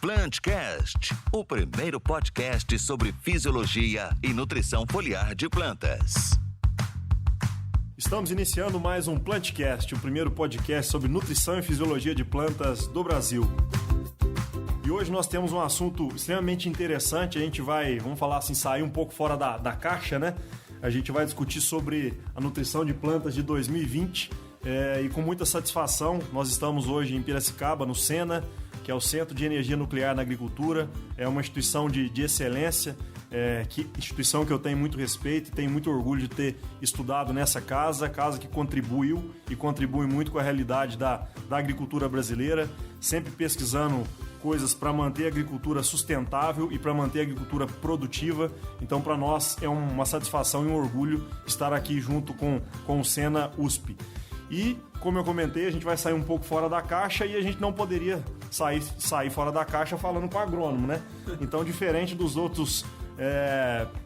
Plantcast, o primeiro podcast sobre fisiologia e nutrição foliar de plantas. Estamos iniciando mais um Plantcast, o primeiro podcast sobre nutrição e fisiologia de plantas do Brasil. E hoje nós temos um assunto extremamente interessante. A gente vamos falar assim, sair um pouco fora da caixa, né? A gente vai discutir sobre a nutrição de plantas de 2020 e com muita satisfação nós estamos hoje em Piracicaba, no SENA, que é o Centro de Energia Nuclear na Agricultura. É uma instituição de excelência, instituição que eu tenho muito respeito e tenho muito orgulho de ter estudado nessa casa que contribuiu e contribui muito com a realidade da agricultura brasileira, sempre pesquisando coisas para manter a agricultura sustentável e para manter a agricultura produtiva. Então, para nós é uma satisfação e um orgulho estar aqui junto com o SENA USP. E, como eu comentei, a gente vai sair um pouco fora da caixa e a gente não poderia sair fora da caixa falando com o agrônomo, né? Então, diferente dos outros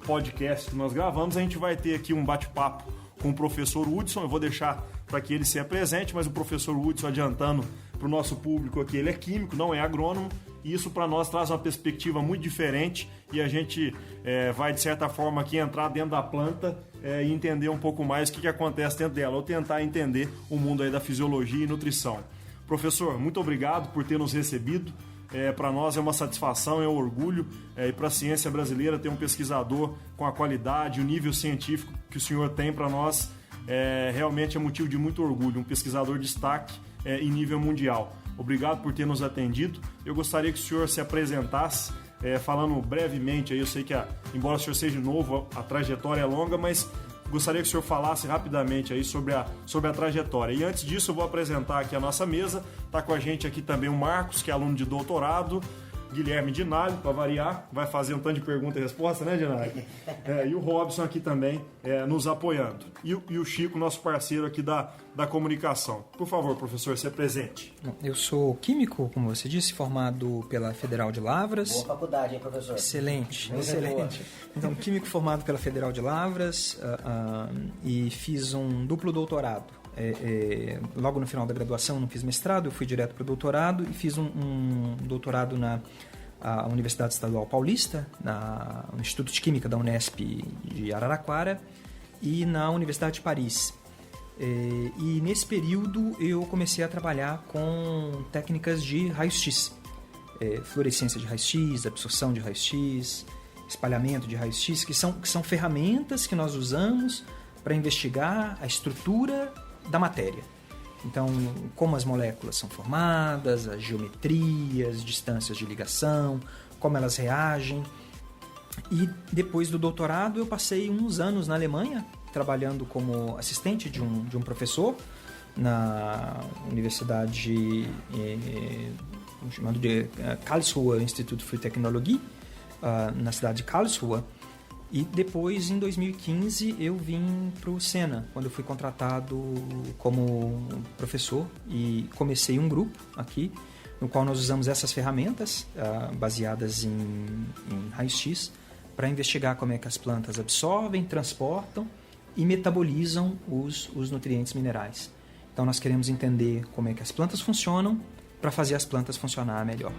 podcasts que nós gravamos, a gente vai ter aqui um bate-papo com o professor Hudson. Eu vou deixar para que ele se apresente, mas o professor Hudson, adiantando para o nosso público aqui, ele é químico, não é agrônomo, e isso para nós traz uma perspectiva muito diferente e a gente vai, de certa forma, aqui entrar dentro da planta e entender um pouco mais o que acontece dentro dela, ou tentar entender o mundo aí da fisiologia e nutrição. Professor, muito obrigado por ter nos recebido. Para nós é uma satisfação, é um orgulho, e para a ciência brasileira ter um pesquisador com a qualidade, o nível científico que o senhor tem para nós, realmente é motivo de muito orgulho, um pesquisador de destaque em nível mundial. Obrigado por ter nos atendido. Eu gostaria que o senhor se apresentasse, falando brevemente, aí eu sei que, embora o senhor seja novo, a trajetória é longa, mas gostaria que o senhor falasse rapidamente aí sobre a trajetória. E antes disso, eu vou apresentar aqui a nossa mesa. Está com a gente aqui também o Marcos, que é aluno de doutorado, Guilherme Dinalho, para variar, vai fazer um tanto de pergunta e resposta, né, Dinalho? E o Robson aqui também nos apoiando. E o Chico, nosso parceiro aqui da comunicação. Por favor, professor, se apresente. Eu sou químico, como você disse, formado pela Federal de Lavras. Boa faculdade, hein, professor? Excelente. Então, químico formado pela Federal de Lavras e fiz um duplo doutorado. Logo no final da graduação não fiz mestrado, eu fui direto para o doutorado e fiz um doutorado na Universidade Estadual Paulista, no Instituto de Química da Unesp de Araraquara e na Universidade de Paris. E nesse período eu comecei a trabalhar com técnicas de raio-x, fluorescência de raio-x, absorção de raio-x, espalhamento de raio-x, que são ferramentas que nós usamos para investigar a estrutura da matéria. Então, como as moléculas são formadas, as geometrias, distâncias de ligação, como elas reagem. E depois do doutorado eu passei uns anos na Alemanha, trabalhando como assistente de um professor na universidade chamado de Karlsruhe Institut für Technologie, na cidade de Karlsruhe. E depois, em 2015, eu vim para o SENA, quando eu fui contratado como professor e comecei um grupo aqui, no qual nós usamos essas ferramentas baseadas em raio-x para investigar como é que as plantas absorvem, transportam e metabolizam os nutrientes minerais. Então nós queremos entender como é que as plantas funcionam para fazer as plantas funcionar melhor.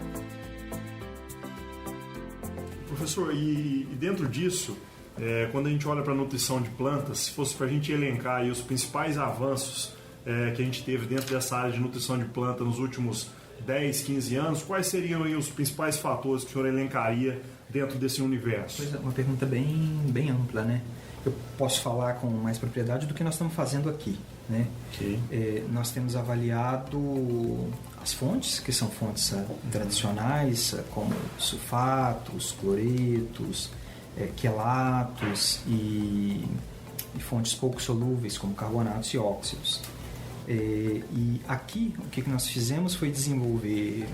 Professor, e dentro disso, quando a gente olha para a nutrição de plantas, se fosse para a gente elencar aí os principais avanços que a gente teve dentro dessa área de nutrição de planta nos últimos 10, 15 anos, quais seriam aí os principais fatores que o senhor elencaria dentro desse universo? Pois é, uma pergunta bem ampla, né? Eu posso falar com mais propriedade do que nós estamos fazendo aqui, né? Okay. Nós temos avaliado as fontes, que são fontes tradicionais, como sulfatos, cloretos, quelatos e fontes pouco solúveis, como carbonatos e óxidos. E aqui, o que nós fizemos foi desenvolver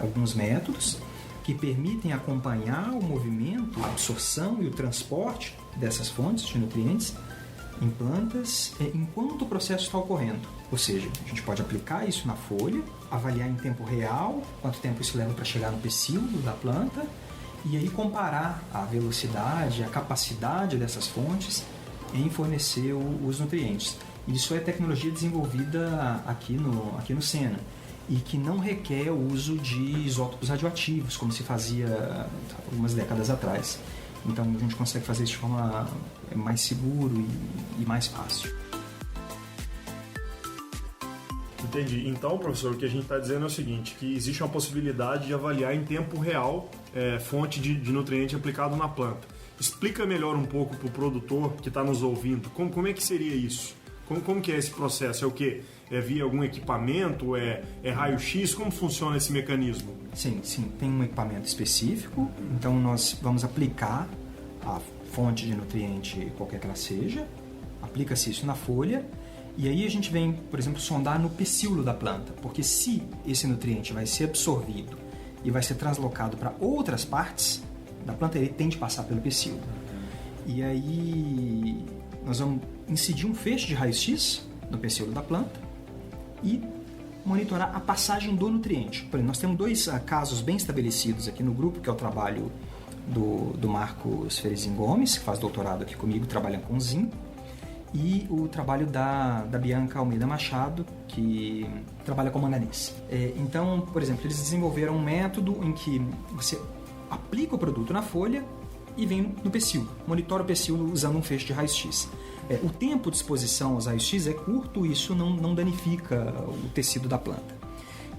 alguns métodos que permitem acompanhar o movimento, a absorção e o transporte dessas fontes de nutrientes em plantas enquanto o processo está ocorrendo. Ou seja, a gente pode aplicar isso na folha, avaliar em tempo real quanto tempo isso leva para chegar no pecíolo da planta e aí comparar a velocidade, a capacidade dessas fontes em fornecer os nutrientes. Isso é tecnologia desenvolvida aqui no SENA. e que não requer o uso de isótopos radioativos, como se fazia algumas décadas atrás. Então a gente consegue fazer isso de forma mais seguro e mais fácil. Entendi. Então, professor, o que a gente está dizendo é o seguinte, que existe uma possibilidade de avaliar em tempo real fonte de nutriente aplicado na planta. Explica melhor um pouco para o produtor que está nos ouvindo, como é que seria isso? Como que é esse processo? É o quê? É via algum equipamento? É raio-x? Como funciona esse mecanismo? Sim, tem um equipamento específico, então nós vamos aplicar a fonte de nutriente, qualquer que ela seja, aplica-se isso na folha, e aí a gente vem, por exemplo, sondar no pecíolo da planta, porque se esse nutriente vai ser absorvido e vai ser translocado para outras partes da planta, ele tem de passar pelo pecíolo. E aí nós vamos incidir um feixe de raio-x no pecíolo da planta e monitorar a passagem do nutriente. Por exemplo, nós temos 2 casos bem estabelecidos aqui no grupo, que é o trabalho do Marcos Ferezin Gomes, que faz doutorado aqui comigo, trabalhando com zinco, e o trabalho da Bianca Almeida Machado, que trabalha com manganês. Então, por exemplo, eles desenvolveram um método em que você aplica o produto na folha e vem no pecíolo, monitora o pecíolo usando um feixe de raio-x. O tempo de exposição aos raios-x é curto, isso não danifica o tecido da planta.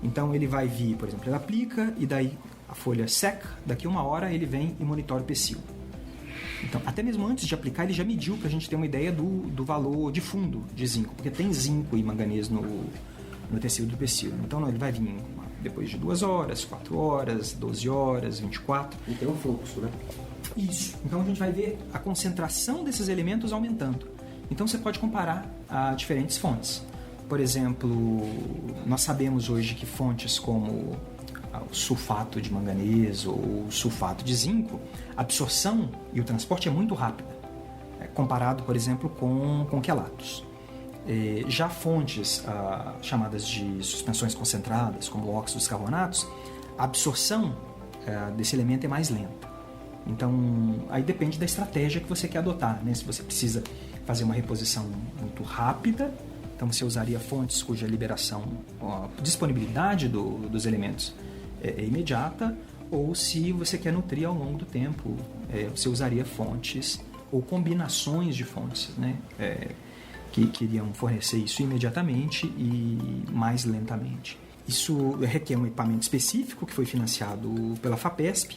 Então ele vai vir, por exemplo, ele aplica e daí a folha seca, daqui a 1 hora ele vem e monitora o pecíolo. Então, até mesmo antes de aplicar, ele já mediu para a gente ter uma ideia do valor de fundo de zinco, porque tem zinco e manganês no tecido do pecíolo. Então ele vai vir depois de 2 horas, 4 horas, 12 horas, 24. E tem um fluxo, né? Isso. Então a gente vai ver a concentração desses elementos aumentando. Então você pode comparar a diferentes fontes. Por exemplo, nós sabemos hoje que fontes como o sulfato de manganês ou o sulfato de zinco, a absorção e o transporte é muito rápida, comparado, por exemplo, com quelatos. Já fontes chamadas de suspensões concentradas, como óxidos carbonatos, a absorção desse elemento é mais lenta. Então, aí depende da estratégia que você quer adotar, né? Se você precisa fazer uma reposição muito rápida, então você usaria fontes cuja liberação, a disponibilidade dos elementos é imediata, ou se você quer nutrir ao longo do tempo, você usaria fontes ou combinações de fontes, né? Que iriam fornecer isso imediatamente e mais lentamente. Isso requer um equipamento específico que foi financiado pela FAPESP,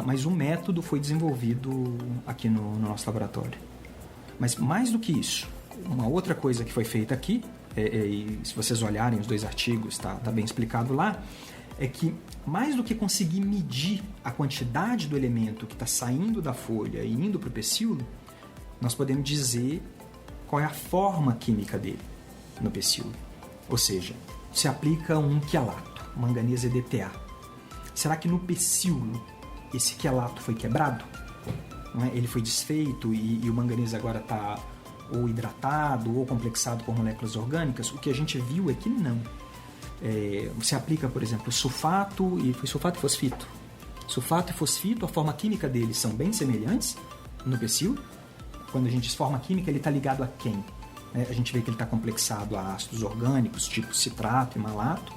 mas o método foi desenvolvido aqui no nosso laboratório. Mas mais do que isso, uma outra coisa que foi feita aqui, e se vocês olharem os 2 artigos, tá bem explicado lá, é que mais do que conseguir medir a quantidade do elemento que está saindo da folha e indo para o pecíolo, nós podemos dizer qual é a forma química dele no pecíolo. Ou seja, se aplica um quelato, manganês EDTA. Será que no pecíolo esse quelato foi quebrado? Não é? Ele foi desfeito e o manganês agora está ou hidratado ou complexado por moléculas orgânicas? O que a gente viu é que não. Você aplica, por exemplo, sulfato e fosfito. Sulfato e fosfito, a forma química deles são bem semelhantes no pecíolo. Quando a gente diz forma química, ele está ligado a quem? A gente vê que ele está complexado a ácidos orgânicos, tipo citrato e malato.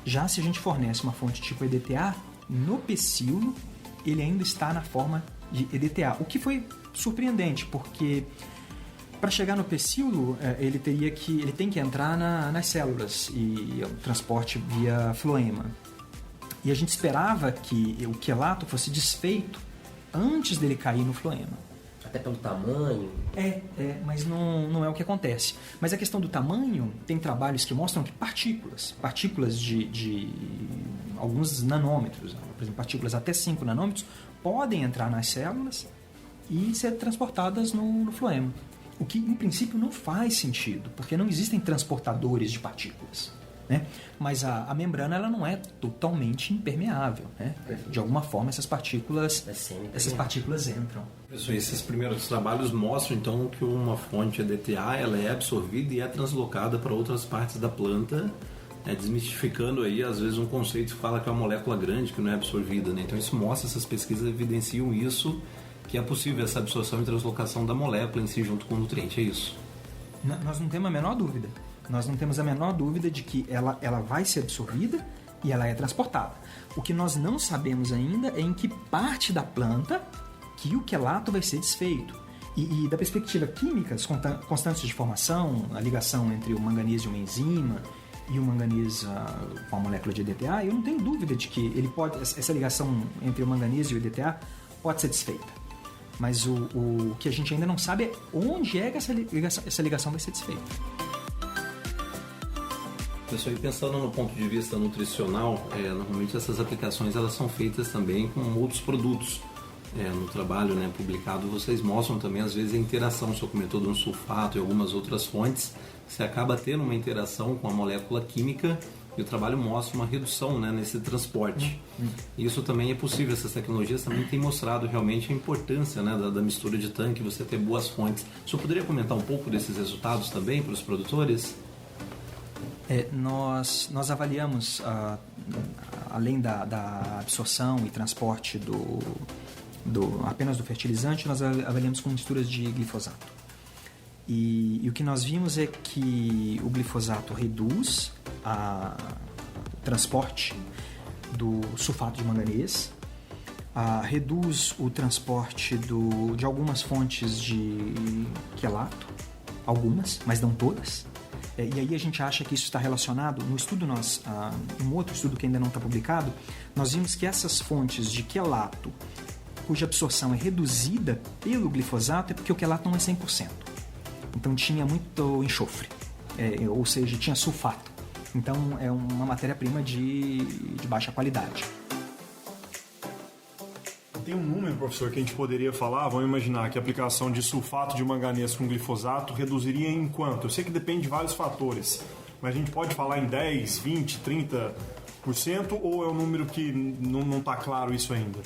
Já se a gente fornece uma fonte tipo EDTA, no pecíolo, ele ainda está na forma de EDTA. O que foi surpreendente, porque para chegar no pecíolo, ele tem que entrar nas células e o transporte via floema. E a gente esperava que o quelato fosse desfeito antes dele cair no floema. Até pelo tamanho? Mas não é o que acontece. Mas a questão do tamanho, tem trabalhos que mostram que partículas de alguns nanômetros, por exemplo, partículas até 5 nanômetros, podem entrar nas células e ser transportadas no floema. O que, em princípio, não faz sentido, porque não existem transportadores de partículas, né? Mas a membrana ela não é totalmente impermeável, né? De alguma forma, essas partículas entram. Esses primeiros trabalhos mostram, então, que uma fonte EDTA ela é absorvida e é translocada para outras partes da planta, desmistificando aí, às vezes, um conceito que fala que é uma molécula grande que não é absorvida, né? Então, isso mostra, essas pesquisas evidenciam isso, que é possível essa absorção e translocação da molécula em si junto com o nutriente, é isso? Nós não temos a menor dúvida. Nós não temos a menor dúvida de que ela vai ser absorvida e ela é transportada. O que nós não sabemos ainda é em que parte da planta que o quelato vai ser desfeito. E da perspectiva química, as constantes de formação, a ligação entre o manganês e uma enzima e o manganês com a molécula de EDTA, eu não tenho dúvida de que essa ligação entre o manganês e o EDTA pode ser desfeita. Mas o que a gente ainda não sabe é onde é que essa ligação vai ser desfeita. Pessoal, e pensando no ponto de vista nutricional, normalmente essas aplicações elas são feitas também com outros produtos. No trabalho, né, publicado, vocês mostram também às vezes a interação, o senhor comentou de um sulfato e algumas outras fontes, você acaba tendo uma interação com a molécula química e o trabalho mostra uma redução, né, nesse transporte. Isso também é possível, essas tecnologias também têm mostrado realmente a importância, né, da mistura de tanque, você ter boas fontes. O senhor poderia comentar um pouco desses resultados também para os produtores? Nós avaliamos, além da absorção e transporte apenas do fertilizante, nós avaliamos com misturas de glifosato. E o que nós vimos é que o glifosato reduz o transporte do sulfato de manganês, reduz o transporte de algumas fontes de quelato, algumas, mas não todas. E aí a gente acha que isso está relacionado, no estudo um outro estudo que ainda não está publicado, nós vimos que essas fontes de quelato cuja absorção é reduzida pelo glifosato é porque o quelato não é 100%. Então tinha muito enxofre, ou seja, tinha sulfato. Então é uma matéria-prima de baixa qualidade. Tem um número, professor, que a gente poderia falar? Vamos imaginar que a aplicação de sulfato de manganês com glifosato reduziria em quanto? Eu sei que depende de vários fatores, mas a gente pode falar em 10, 20, 30%, ou é um número que não está claro isso ainda?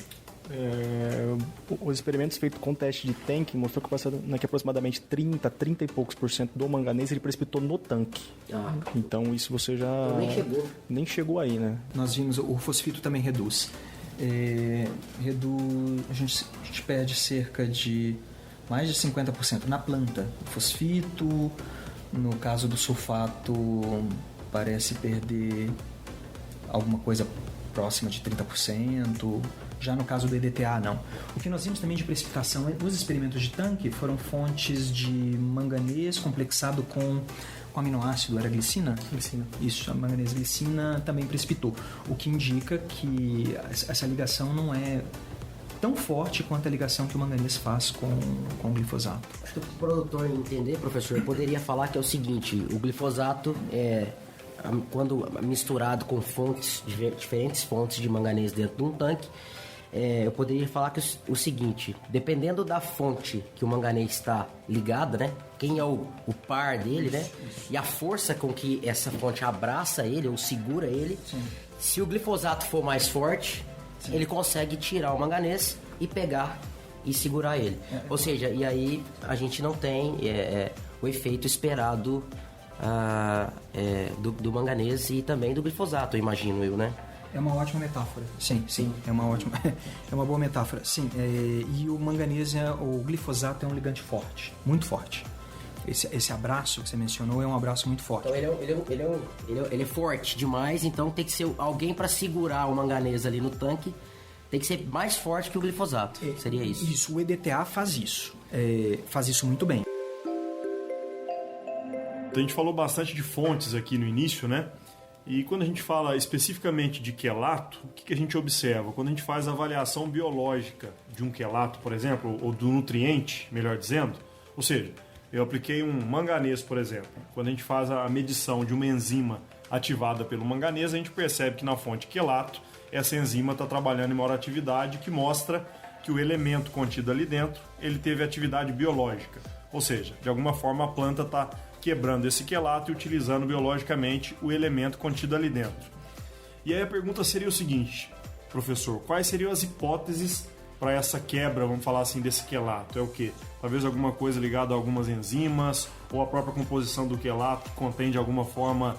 Os experimentos feitos com teste de tanque mostrou que aproximadamente 30 e poucos % do manganês ele precipitou no tanque. Então isso você já... Então nem chegou aí, né? Nós vimos, o fosfito também reduz. A gente perde cerca de mais de 50% na planta. O fosfito, no caso do sulfato, parece perder alguma coisa próxima de 30%. Já no caso do EDTA, não. O que nós vimos também de precipitação nos experimentos de tanque foram fontes de manganês complexado com aminoácido, era glicina? Glicina. Isso, a manganês-glicina também precipitou. O que indica que essa ligação não é tão forte quanto a ligação que o manganês faz com o glifosato. Acho que o produtor entender, professor, eu poderia falar que é o seguinte, o glifosato quando misturado com diferentes fontes de manganês dentro de um tanque, eu poderia falar que o seguinte, dependendo da fonte que o manganês está ligada, né? Quem é o par dele, né? E a força com que essa fonte abraça ele ou segura ele, sim. Se o glifosato for mais forte, sim, ele consegue tirar o manganês e pegar e segurar ele. Ou seja, e aí a gente não tem o efeito esperado do manganês e também do glifosato, eu imagino eu, né? É uma ótima metáfora. Sim. É uma boa metáfora. Sim, e o manganês, o glifosato é um ligante forte, muito forte. Esse abraço que você mencionou é um abraço muito forte. Então ele é forte demais, então tem que ser alguém para segurar o manganês ali no tanque, tem que ser mais forte que o glifosato. Seria isso? Isso, o EDTA faz isso. Faz isso muito bem. A gente falou bastante de fontes aqui no início, né? E quando a gente fala especificamente de quelato, o que a gente observa? Quando a gente faz a avaliação biológica de um quelato, por exemplo, ou do nutriente, melhor dizendo, ou seja, eu apliquei um manganês, por exemplo. Quando a gente faz a medição de uma enzima ativada pelo manganês, a gente percebe que na fonte quelato, essa enzima está trabalhando em maior atividade, que mostra que o elemento contido ali dentro, ele teve atividade biológica. Ou seja, de alguma forma a planta está quebrando esse quelato e utilizando biologicamente o elemento contido ali dentro. E aí a pergunta seria o seguinte, professor, quais seriam as hipóteses para essa quebra, vamos falar assim, desse quelato? É o quê? Talvez alguma coisa ligada a algumas enzimas, ou a própria composição do quelato contém de alguma forma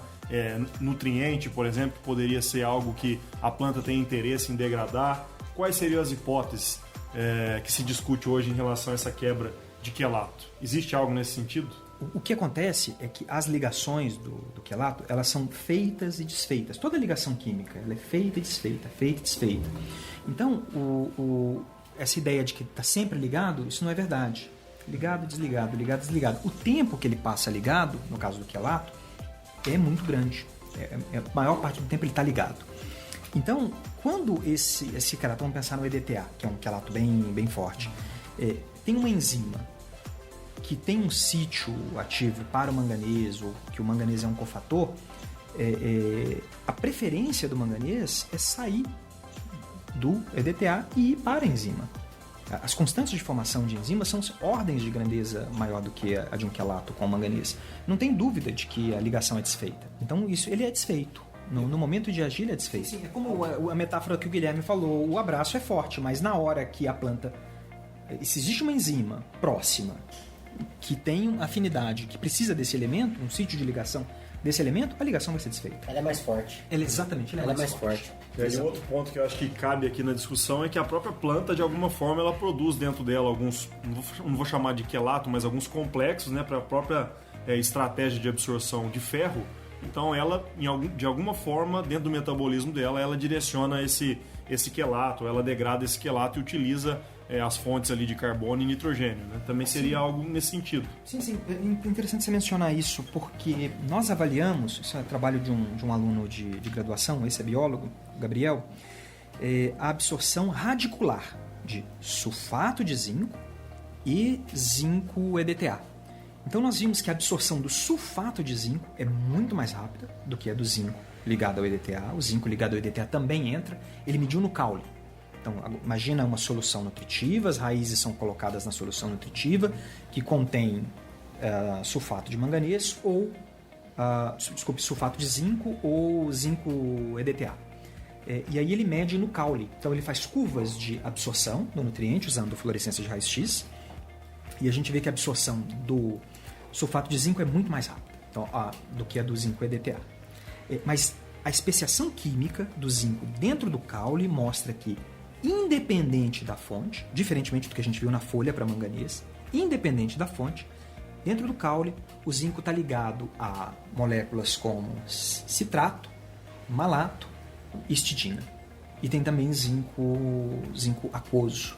nutriente, por exemplo, que poderia ser algo que a planta tem interesse em degradar. Quais seriam as hipóteses que se discute hoje em relação a essa quebra de quelato? Existe algo nesse sentido? O que acontece é que as ligações do quelato, elas são feitas e desfeitas. Toda ligação química, ela é feita e desfeita, feita e desfeita. Então, essa ideia de que está sempre ligado, isso não é verdade. Ligado, desligado, ligado, desligado. O tempo que ele passa ligado, no caso do quelato, é muito grande. A maior parte do tempo ele está ligado. Então, quando esse quelato, vamos pensar no EDTA, que é um quelato bem forte, tem uma enzima que tem um sítio ativo para o manganês, ou que o manganês é um cofator, a preferência do manganês é sair do EDTA e ir para a enzima. As constantes de formação de enzimas são ordens de grandeza maior do que a de um quelato com o manganês. Não tem dúvida de que a ligação é desfeita. Então, ele é desfeito. No momento de agir, ele é desfeito. Sim, é como a metáfora que o Guilherme falou. O abraço é forte, mas na hora que a planta... Se existe uma enzima próxima que tem afinidade, que precisa desse elemento, um sítio de ligação desse elemento, a ligação vai ser desfeita. Ela é mais forte. Exatamente, ela é mais forte. E aí, outro ponto que eu acho que cabe aqui na discussão é que a própria planta, de alguma forma, ela produz dentro dela alguns, não vou chamar de quelato, mas alguns complexos, né, para a própria estratégia de absorção de ferro. Então, ela, de alguma forma, dentro do metabolismo dela, ela direciona esse quelato, ela degrada esse quelato e utiliza as fontes ali de carbono e nitrogênio, né? Também seria algo nesse sentido. Sim. É interessante você mencionar isso, porque nós avaliamos, isso é trabalho de um aluno de graduação, esse é biólogo, Gabriel, a absorção radicular de sulfato de zinco e zinco EDTA. Então nós vimos que a absorção do sulfato de zinco é muito mais rápida do que a do zinco ligado ao EDTA. O zinco ligado ao EDTA também entra, ele mediu no caule. Então, imagina uma solução nutritiva, as raízes são colocadas na solução nutritiva, que contém sulfato de manganês ou, sulfato de zinco ou zinco EDTA. E aí ele mede no caule. Então, ele faz curvas de absorção do nutriente usando fluorescência de raios-x, e a gente vê que a absorção do sulfato de zinco é muito mais rápida do que a do zinco EDTA. Mas a especiação química do zinco dentro do caule mostra que, independente da fonte, diferentemente do que a gente viu na folha para manganês, independente da fonte, dentro do caule, o zinco está ligado a moléculas como citrato, malato e histidina. E tem também zinco aquoso.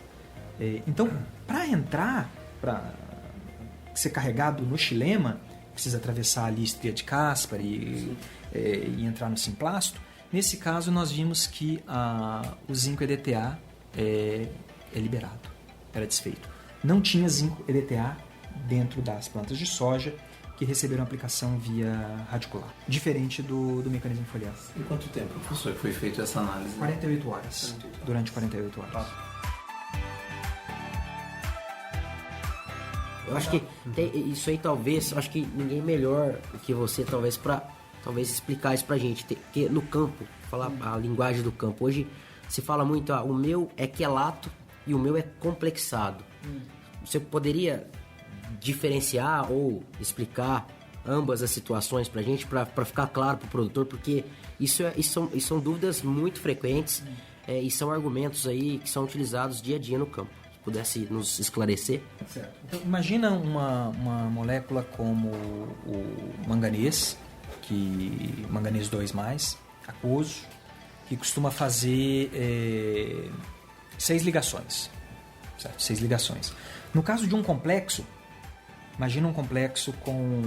Então, para ser carregado no xilema, precisa atravessar a lístria de Caspar e entrar no simplasto. Nesse caso, nós vimos que o zinco EDTA é liberado, era desfeito. Não tinha zinco EDTA dentro das plantas de soja que receberam aplicação via radicular, diferente do mecanismo foliar. Em quanto tempo, professor, foi feita essa análise? 48 horas. Durante 48 horas. Eu acho que isso aí talvez, acho que ninguém melhor que você talvez para explicar isso pra gente, porque no campo, falar a linguagem do campo, hoje se fala muito, o meu é quelato e o meu é complexado. Você poderia diferenciar ou explicar ambas as situações pra gente, pra ficar claro pro produtor, porque isso são dúvidas muito frequentes e são argumentos aí que são utilizados dia a dia no campo. Se pudesse nos esclarecer. Certo. Então, imagina uma molécula como o manganês, manganês 2+, aquoso, que costuma fazer 6 ligações. Certo? 6 ligações. No caso de um complexo, imagina um complexo com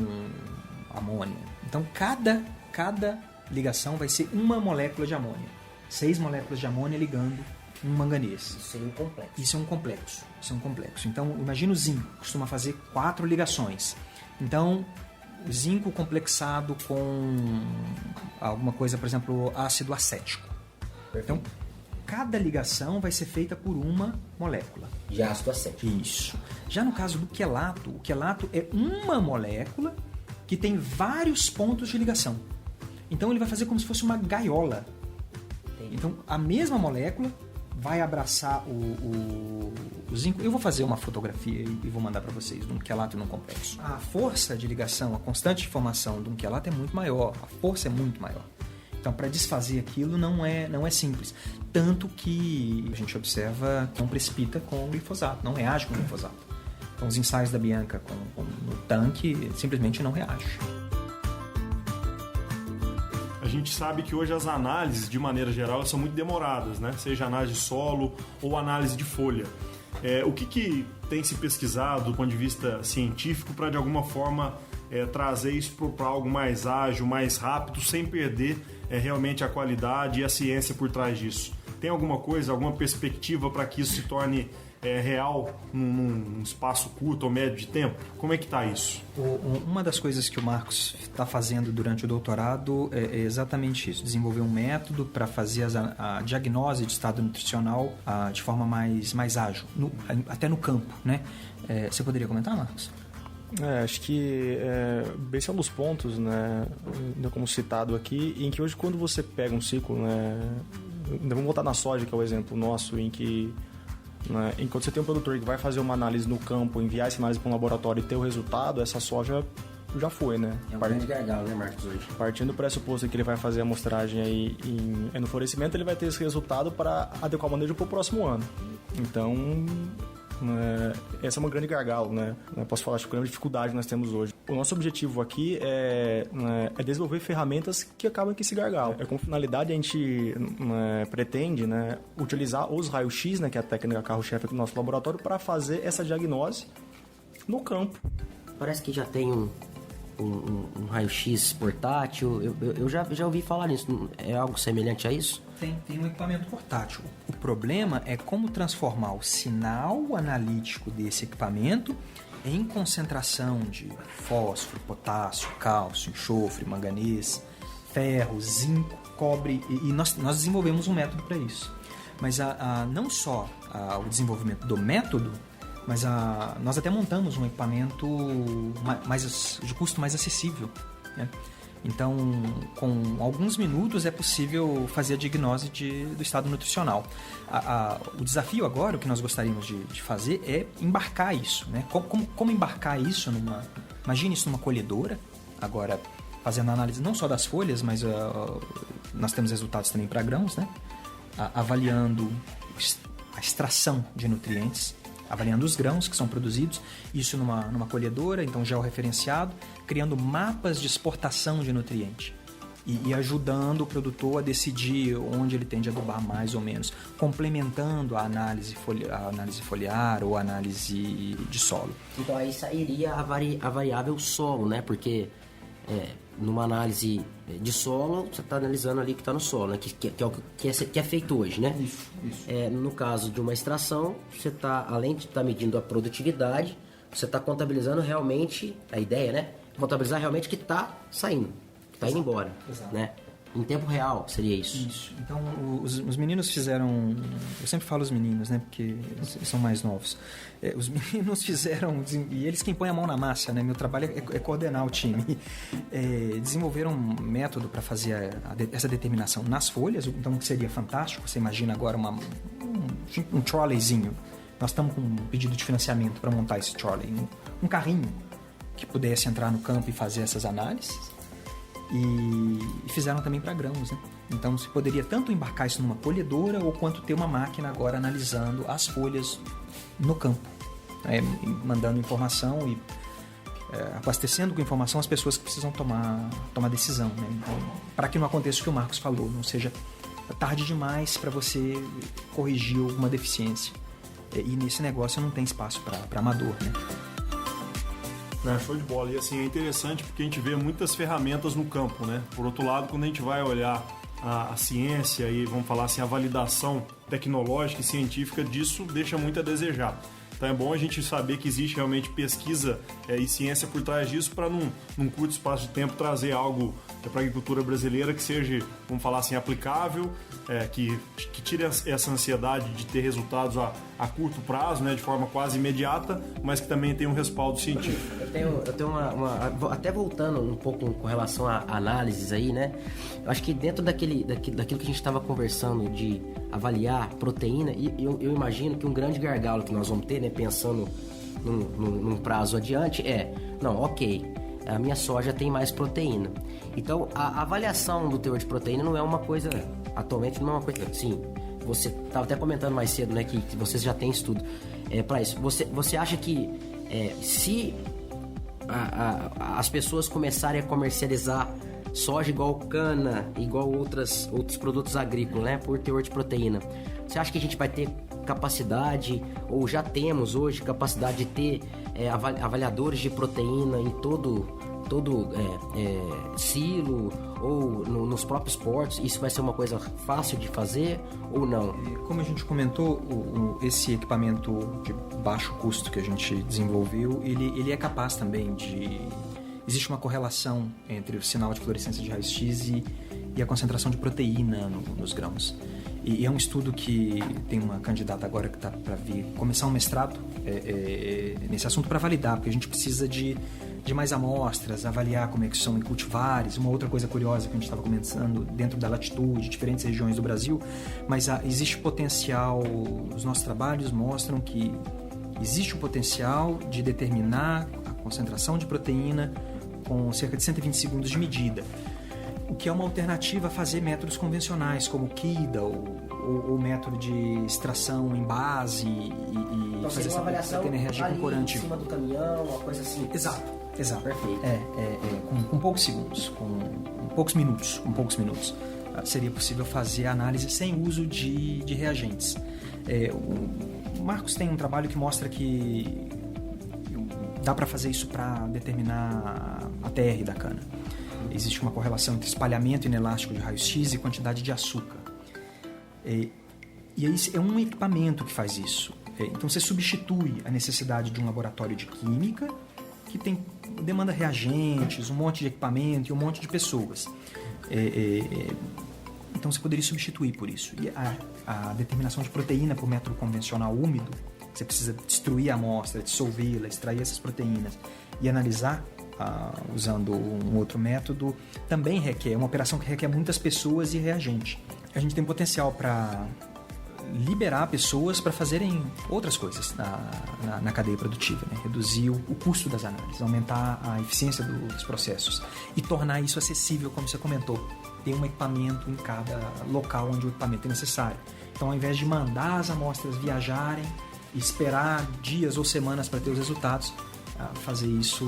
amônia. Então, cada ligação vai ser uma molécula de amônia. 6 moléculas de amônia ligando um manganês. Isso é um complexo. Isso é um complexo. Então, imagina o zinco, costuma fazer 4 ligações. Então, o zinco complexado com alguma coisa, por exemplo, ácido acético. Perfeito. Então, cada ligação vai ser feita por uma molécula. De ácido acético. Isso. Já no caso do quelato, o quelato é uma molécula que tem vários pontos de ligação. Então, ele vai fazer como se fosse uma gaiola. Entendi. Então, a mesma molécula vai abraçar o zinco. Eu vou fazer uma fotografia e vou mandar para vocês de um quelato e um complexo. A força de ligação, a constante de formação de um quelato é muito maior. A força é muito maior. Então, para desfazer aquilo não é simples. Tanto que a gente observa que não precipita com o glifosato, não reage com o glifosato. Então, os ensaios da Bianca no tanque simplesmente não reagem. A gente sabe que hoje as análises, de maneira geral, são muito demoradas, né? Seja análise de solo ou análise de folha. O que tem se pesquisado do ponto de vista científico para, de alguma forma, trazer isso para algo mais ágil, mais rápido, sem perder realmente a qualidade e a ciência por trás disso? Tem alguma coisa, alguma perspectiva para que isso se torne real num espaço curto ou médio de tempo? Como é que está isso? Uma das coisas que o Marcos está fazendo durante o doutorado é exatamente isso, desenvolver um método para fazer a diagnose de estado nutricional de forma mais ágil, até no campo, né? Você poderia comentar, Marcos? Acho que esse é um dos pontos, né, como citado aqui, em que hoje quando você pega um ciclo, né, vamos voltar na soja, que é o exemplo nosso, em que enquanto você tem um produtor que vai fazer uma análise no campo, enviar essa análise para um laboratório e ter o resultado, essa soja já foi, né? É um grande gargalo, né, Marcos, hoje? Partindo do pressuposto que ele vai fazer a amostragem aí no florescimento, ele vai ter esse resultado para adequar o manejo para o próximo ano. Então, essa é uma grande gargalo, né? Posso falar, acho que é uma grande dificuldade que nós temos hoje. O nosso objetivo aqui é desenvolver ferramentas que acabam com esse gargalo. Com finalidade, a gente pretende, né, utilizar os raios-x, né, que é a técnica carro-chefe aqui do nosso laboratório, para fazer essa diagnose no campo. Parece que já tem um raio-x portátil. Eu já ouvi falar nisso. É algo semelhante a isso? Tem um equipamento portátil. O problema é como transformar o sinal analítico desse equipamento em concentração de fósforo, potássio, cálcio, enxofre, manganês, ferro, zinco, cobre. E nós desenvolvemos um método para isso. Mas não só o desenvolvimento do método, mas nós até montamos um equipamento de custo mais acessível, né? Então, com alguns minutos é possível fazer a diagnose do estado nutricional. O desafio agora, o que nós gostaríamos de fazer é embarcar isso, né? Como embarcar isso imagine isso numa colhedora, agora fazendo análise não só das folhas, mas nós temos resultados também para grãos, né? Avaliando a extração de nutrientes, avaliando os grãos que são produzidos, isso numa colhedora, então georreferenciado, criando mapas de exportação de nutriente e ajudando o produtor a decidir onde ele tem de adubar mais ou menos, complementando a análise foliar ou a análise de solo. Então aí sairia a variável solo, né? Porque numa análise de solo, você está analisando ali o que está no solo, né? que é feito hoje, né? Isso. No caso de uma extração, você está, além de estar medindo a produtividade, você está contabilizando realmente, a ideia, né? Contabilizar realmente o que está saindo, que está indo embora, né? Em tempo real seria isso. Isso. Então, os meninos fizeram... Eu sempre falo os meninos, né? Porque eles são mais novos. Os meninos fizeram... E eles quem põe a mão na massa, né? Meu trabalho é coordenar o time. Desenvolveram um método para fazer essa determinação nas folhas. Então, seria fantástico. Você imagina agora um trolleyzinho. Nós estamos com um pedido de financiamento para montar esse trolley. Um carrinho que pudesse entrar no campo e fazer essas análises. E fizeram também para grãos, né? Então você poderia tanto embarcar isso numa colhedora ou quanto ter uma máquina agora analisando as folhas no campo, mandando informação e abastecendo com informação as pessoas que precisam tomar decisão, né? Então, para que não aconteça o que o Marcos falou, não seja tarde demais para você corrigir alguma deficiência. E nesse negócio não tem espaço para amador, né? Show de bola. E assim, é interessante porque a gente vê muitas ferramentas no campo, né? Por outro lado, quando a gente vai olhar a ciência e, vamos falar assim, a validação tecnológica e científica disso deixa muito a desejar. Então é bom a gente saber que existe realmente pesquisa e ciência por trás disso para num curto espaço de tempo trazer algo para a agricultura brasileira que seja, vamos falar assim, aplicável, que tire essa ansiedade de ter resultados a curto prazo, né, de forma quase imediata, mas que também tenha um respaldo científico. Eu tenho até voltando um pouco com relação a análises aí, né? Eu acho que dentro daquilo que a gente estava conversando de avaliar proteína, eu imagino que um grande gargalo que nós vamos ter, né, pensando num prazo adiante, a minha soja tem mais proteína. Então, a avaliação do teor de proteína não é uma coisa, atualmente não é uma coisa, sim, você estava até comentando mais cedo, né, que vocês já têm estudo para isso. Você acha que Se as pessoas começarem a comercializar soja igual cana, igual outros produtos agrícolas, né, por teor de proteína, você acha que a gente vai ter capacidade, ou já temos hoje capacidade de ter avaliadores de proteína em todo silo ou nos próprios portos? Isso vai ser uma coisa fácil de fazer ou não? Como a gente comentou, esse equipamento de baixo custo que a gente desenvolveu, ele é capaz também de... Existe uma correlação entre o sinal de fluorescência de raio-x e a concentração de proteína nos grãos. E é um estudo que tem uma candidata agora que está para vir começar um mestrado nesse assunto para validar, porque a gente precisa de mais amostras, avaliar como é que são em cultivares. Uma outra coisa curiosa que a gente estava comentando dentro da latitude, diferentes regiões do Brasil, mas existe potencial, os nossos trabalhos mostram que existe o potencial de determinar a concentração de proteína com cerca de 120 segundos de medida, o que é uma alternativa a fazer métodos convencionais como KIDA ou método de extração em base e então, fazer uma avaliação ter energia ali concorante em cima do caminhão, uma coisa assim. Exato. Perfeito. Com poucos segundos, com poucos minutos, seria possível fazer a análise sem uso de reagentes. O Marcos tem um trabalho que mostra que dá para fazer isso para determinar a TR da cana. Existe uma correlação entre espalhamento inelástico de raio-x e quantidade de açúcar. E aí é um equipamento que faz isso. Então você substitui a necessidade de um laboratório de química que demanda reagentes, um monte de equipamento e um monte de pessoas. Então você poderia substituir por isso. E a determinação de proteína por método convencional úmido, você precisa destruir a amostra, dissolvê-la, extrair essas proteínas e analisar usando um outro método, também requer uma operação que requer muitas pessoas e reagente. A gente tem potencial para liberar pessoas para fazerem outras coisas na cadeia produtiva, né? Reduzir o custo das análises, aumentar a eficiência dos processos e tornar isso acessível, como você comentou, ter um equipamento em cada local onde o equipamento é necessário. Então, ao invés de mandar as amostras viajarem e esperar dias ou semanas para ter os resultados, fazer isso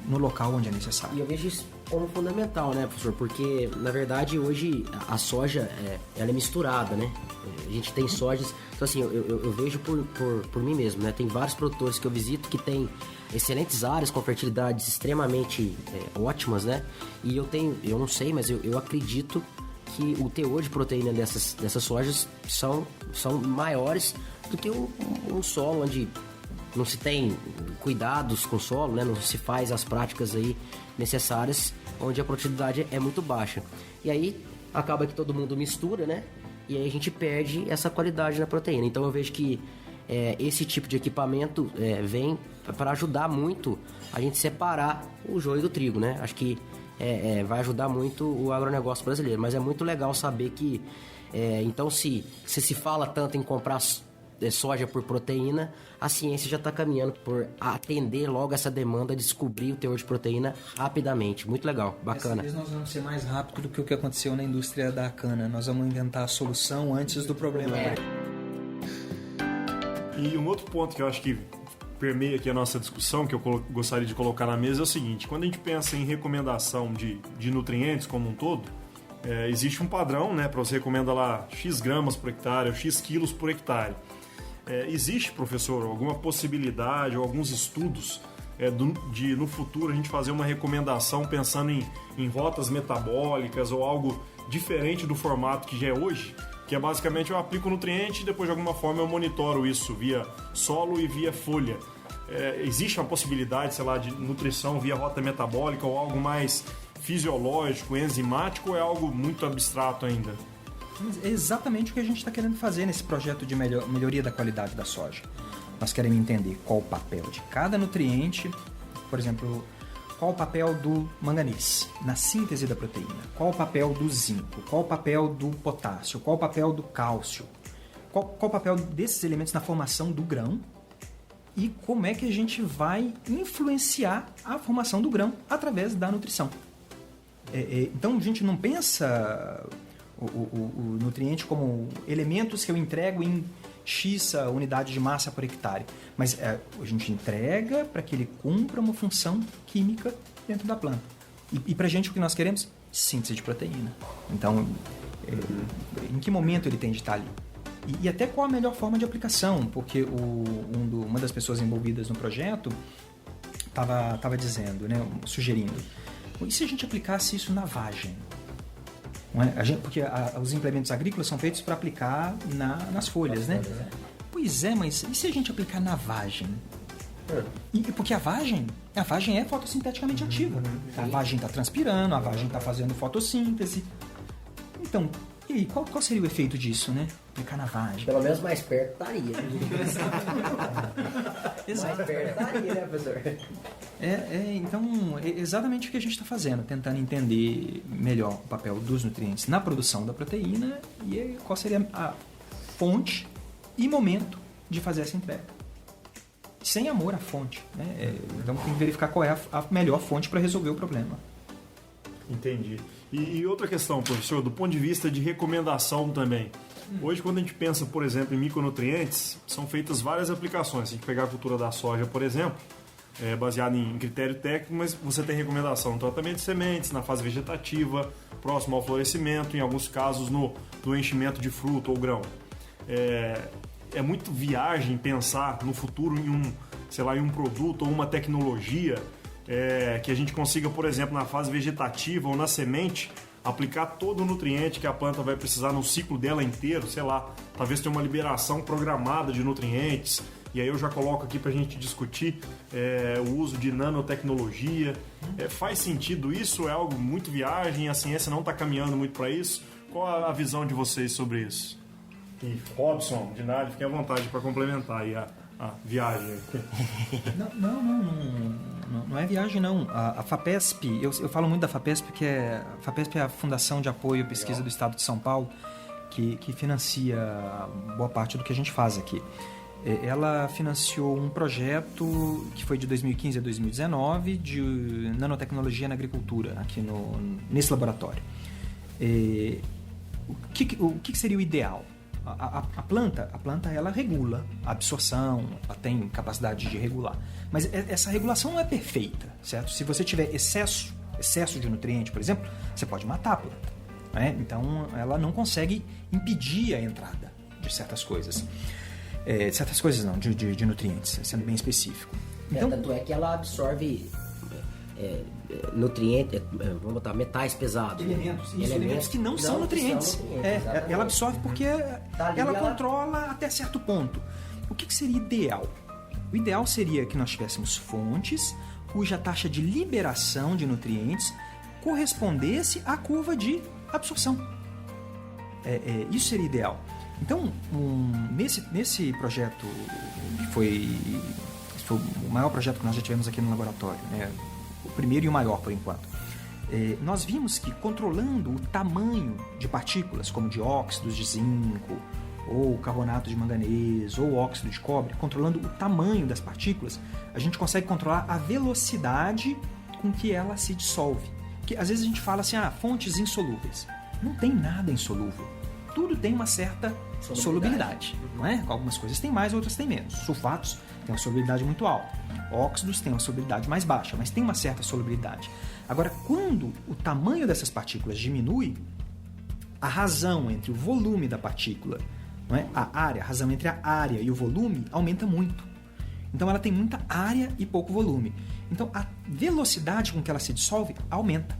no local onde é necessário. E eu vejo isso como fundamental, né, professor? Porque, na verdade, hoje a soja ela é misturada, né? A gente tem sojas... Então, assim, eu vejo por mim mesmo, né? Tem vários produtores que eu visito que têm excelentes áreas com fertilidades extremamente ótimas, né? E eu não sei, mas eu acredito que o teor de proteína dessas sojas são maiores do que um solo onde não se tem cuidados com o solo, né? Não se faz as práticas aí necessárias, onde a produtividade é muito baixa. E aí acaba que todo mundo mistura, né? E aí a gente perde essa qualidade na proteína. Então eu vejo que esse tipo de equipamento vem para ajudar muito a gente separar o joio do trigo, né? Acho que vai ajudar muito o agronegócio brasileiro. Mas é muito legal saber que, então, se se fala tanto em comprar soja por proteína, a ciência já está caminhando por atender logo essa demanda, descobrir o teor de proteína rapidamente. Muito legal, bacana. Dessa vez nós vamos ser mais rápido do que o que aconteceu na indústria da cana. Nós vamos inventar a solução antes do problema. E um outro ponto que eu acho que permeia aqui a nossa discussão, que eu gostaria de colocar na mesa, é o seguinte: quando a gente pensa em recomendação de nutrientes como um todo, existe um padrão, né, para você recomenda lá X gramas por hectare ou X quilos por hectare. Existe, professor, alguma possibilidade ou alguns estudos de no futuro a gente fazer uma recomendação pensando em rotas metabólicas ou algo diferente do formato que já é hoje? Que é basicamente eu aplico o nutriente e depois de alguma forma eu monitoro isso via solo e via folha. Existe uma possibilidade, sei lá, de nutrição via rota metabólica ou algo mais fisiológico, enzimático, ou é algo muito abstrato ainda? É exatamente o que a gente está querendo fazer nesse projeto de melhoria da qualidade da soja. Nós queremos entender qual o papel de cada nutriente, por exemplo, qual o papel do manganês na síntese da proteína, qual o papel do zinco, qual o papel do potássio, qual o papel do cálcio, qual o papel desses elementos na formação do grão e como é que a gente vai influenciar a formação do grão através da nutrição. Então a gente não pensa o nutriente como elementos que eu entrego em X unidade de massa por hectare. Mas a gente entrega para que ele cumpra uma função química dentro da planta. E para a gente o que nós queremos? Síntese de proteína. Então, em que momento ele tem de estar ali? E até qual a melhor forma de aplicação? Porque uma das pessoas envolvidas no projeto estava dizendo, né, sugerindo, e se a gente aplicasse isso na vagem? Não é? Porque os implementos agrícolas são feitos para aplicar nas folhas, né? Pois é, mas e se a gente aplicar na vagem? Porque a vagem é fotossinteticamente ativa. A vagem está transpirando, a vagem está fazendo fotossíntese. Então, e aí, qual seria o efeito disso, né? Aplicar na vagem. Pelo menos mais perto estaria. Exato. Mais perto estaria, né, professor? Então, é exatamente o que a gente está fazendo, tentando entender melhor o papel dos nutrientes na produção da proteína e qual seria a fonte e momento de fazer essa entrega. Sem amor à fonte, né? Então tem que verificar qual é a melhor fonte para resolver o problema. Entendi. E outra questão, professor, do ponto de vista de recomendação também. Hoje, quando a gente pensa, por exemplo, em micronutrientes, são feitas várias aplicações. Se a gente pegar a cultura da soja, por exemplo, baseado em critério técnico, mas você tem recomendação no tratamento de sementes, na fase vegetativa, próximo ao florescimento, em alguns casos no enchimento de fruto ou grão. É muito viagem pensar no futuro em um produto ou uma tecnologia que a gente consiga, por exemplo, na fase vegetativa ou na semente, aplicar todo o nutriente que a planta vai precisar no ciclo dela inteiro, talvez tenha uma liberação programada de nutrientes, e aí eu já coloco aqui para a gente discutir o uso de nanotecnologia. Faz sentido isso? É algo muito viagem? A ciência não está caminhando muito para isso? Qual a visão de vocês sobre isso? E Robson, Dinari, fiquem à vontade para complementar aí a viagem. Não é viagem, não. A FAPESP, eu falo muito da FAPESP, porque a FAPESP é a Fundação de Apoio à Pesquisa do Estado de São Paulo, que financia boa parte do que a gente faz aqui. Ela financiou um projeto que foi de 2015 a 2019 de nanotecnologia na agricultura, aqui nesse laboratório. O que seria o ideal? A planta ela regula a absorção, ela tem capacidade de regular. Mas essa regulação não é perfeita, certo? Se você tiver excesso de nutriente, por exemplo, você pode matar a planta, né? Então, ela não consegue impedir a entrada de certas coisas. De nutrientes, sendo bem específico. Então, tanto é que ela absorve nutrientes, vamos botar metais pesados. Elementos que não são nutrientes. Ela absorve porque ela controla até certo ponto. O que seria ideal? O ideal seria que nós tivéssemos fontes cuja taxa de liberação de nutrientes correspondesse à curva de absorção. Isso seria ideal. Então, nesse projeto, que foi o maior projeto que nós já tivemos aqui no laboratório, né? O primeiro e o maior por enquanto, nós vimos que controlando o tamanho de partículas, como dióxidos de zinco, ou carbonato de manganês, ou óxido de cobre, controlando o tamanho das partículas, a gente consegue controlar a velocidade com que ela se dissolve. Que às vezes a gente fala assim, fontes insolúveis. Não tem nada insolúvel. Tudo tem uma certa solubilidade, não é? Algumas coisas têm mais, outras têm menos. Sulfatos têm uma solubilidade muito alta. Óxidos têm uma solubilidade mais baixa, mas tem uma certa solubilidade. Agora, quando o tamanho dessas partículas diminui, a razão entre o volume da partícula, não é? A razão entre a área e o volume aumenta muito. Então, ela tem muita área e pouco volume. Então, a velocidade com que ela se dissolve aumenta.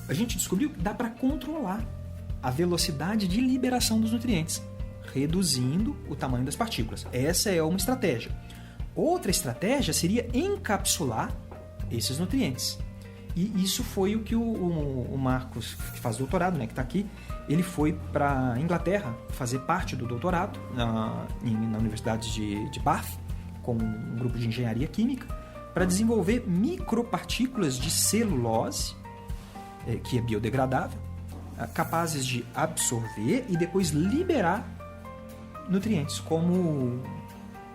A gente descobriu que dá para controlar a velocidade de liberação dos nutrientes, reduzindo o tamanho das partículas. Essa é uma estratégia. Outra estratégia seria encapsular esses nutrientes. E isso foi o que o Marcos, que faz doutorado, né, que está aqui, ele foi para a Inglaterra fazer parte do doutorado na Universidade de Bath, com um grupo de engenharia química, para desenvolver micropartículas de celulose, que é biodegradável, capazes de absorver e depois liberar nutrientes como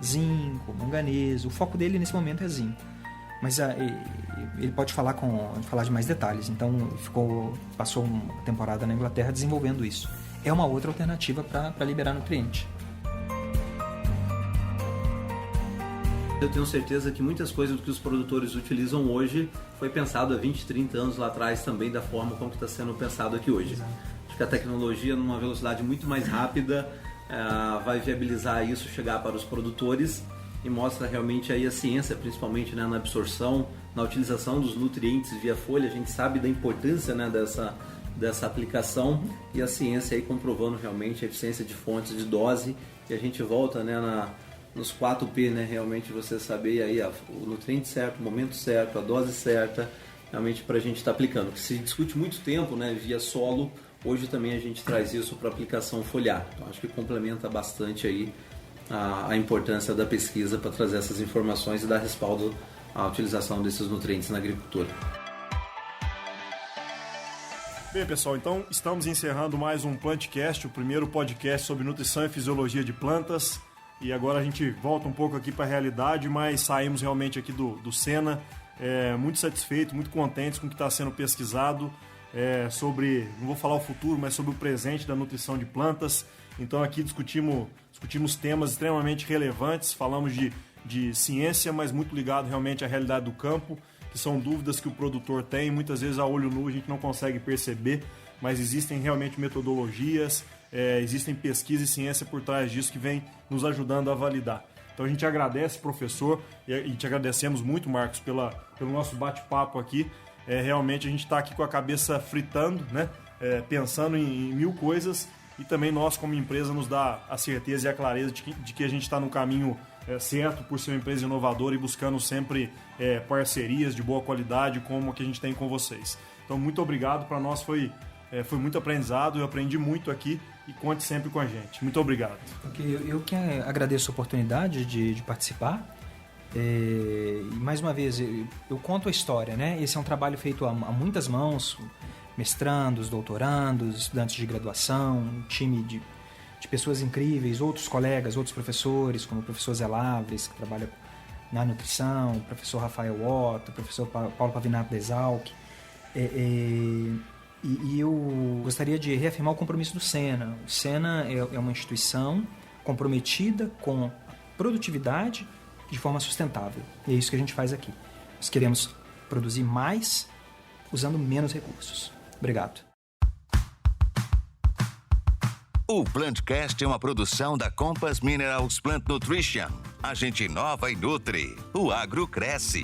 zinco, manganês. O foco dele nesse momento é zinco, mas ele pode falar de mais detalhes. Então passou uma temporada na Inglaterra desenvolvendo isso. é uma outra alternativa para liberar nutriente. Eu tenho certeza que muitas coisas do que os produtores utilizam hoje foi pensado há 20, 30 anos lá atrás também, da forma como está sendo pensado aqui hoje. Exato. Acho que a tecnologia, numa velocidade muito mais rápida, vai viabilizar isso chegar para os produtores e mostra realmente aí a ciência, principalmente, né, na absorção, na utilização dos nutrientes via folha. A gente sabe da importância, né, dessa aplicação, e a ciência aí comprovando realmente a eficiência de fontes, de dose, e a gente volta, né, nos 4P, né, realmente você saber aí o nutriente certo, o momento certo, a dose certa, realmente para a gente estar aplicando. Se discute muito tempo, né, via solo, hoje também a gente traz isso para aplicação foliar. Então acho que complementa bastante aí a importância da pesquisa para trazer essas informações e dar respaldo à utilização desses nutrientes na agricultura. Bem, pessoal, então estamos encerrando mais um Plantcast, o primeiro podcast sobre nutrição e fisiologia de plantas. E agora a gente volta um pouco aqui para a realidade, mas saímos realmente aqui do Sena muito satisfeitos, muito contentes com o que está sendo pesquisado sobre, não vou falar o futuro, mas sobre o presente da nutrição de plantas. Então aqui discutimos temas extremamente relevantes, falamos de ciência, mas muito ligado realmente à realidade do campo, que são dúvidas que o produtor tem, muitas vezes a olho nu a gente não consegue perceber, mas existem realmente metodologias, existem pesquisa e ciência por trás disso que vem nos ajudando a validar. Então a gente agradece, professor, e te agradecemos muito, Marcos, pelo nosso bate-papo aqui. Realmente a gente está aqui com a cabeça fritando, né? Pensando em mil coisas, e também nós, como empresa, nos dá a certeza e a clareza de que a gente está no caminho certo por ser uma empresa inovadora e buscando sempre parcerias de boa qualidade como a que a gente tem com vocês. Então, muito obrigado. Para nós foi muito aprendizado, eu aprendi muito aqui, e conte sempre com a gente. Muito obrigado. Eu que agradeço a oportunidade de participar. E mais uma vez, eu conto a história, né? Esse é um trabalho feito a muitas mãos, mestrandos, doutorandos, estudantes de graduação, um time de pessoas incríveis, outros colegas, outros professores, como o professor Zé Lavres, que trabalha na nutrição, o professor Rafael Otto, o professor Paulo Pavinato da Exalc. E eu gostaria de reafirmar o compromisso do Sena. O Sena é uma instituição comprometida com a produtividade de forma sustentável. E é isso que a gente faz aqui. Nós queremos produzir mais usando menos recursos. Obrigado. O Plantcast é uma produção da Compass Minerals Plant Nutrition. A gente inova e nutre. O agro cresce.